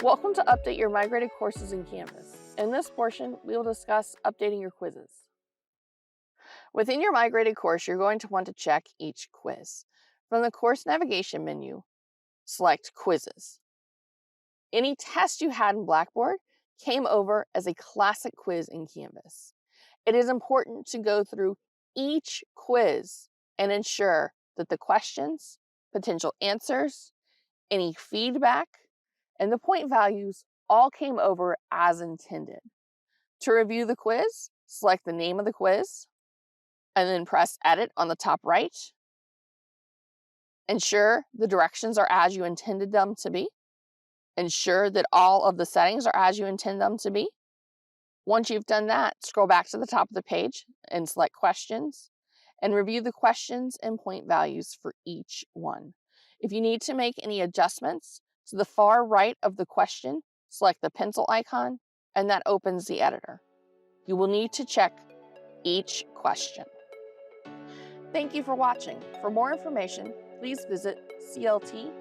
Welcome to Update Your Migrated Courses in Canvas. In this portion, we will discuss updating your quizzes. Within your migrated course, you're going to want to check each quiz. From the course navigation menu, select Quizzes. Any test you had in Blackboard came over as a classic quiz in Canvas. It is important to go through each quiz and ensure that the questions, potential answers, any feedback, and the point values all came over as intended. To review the quiz, select the name of the quiz, and then press Edit on the top right. Ensure the directions are as you intended them to be. Ensure that all of the settings are as you intend them to be. Once you've done that, scroll back to the top of the page and select Questions, and review the questions and point values for each one. If you need to make any adjustments, to the far right of the question, select the pencil icon, and that opens the editor. You will need to check each question. Thank you for watching. For more information, please visit clt.odu.edu.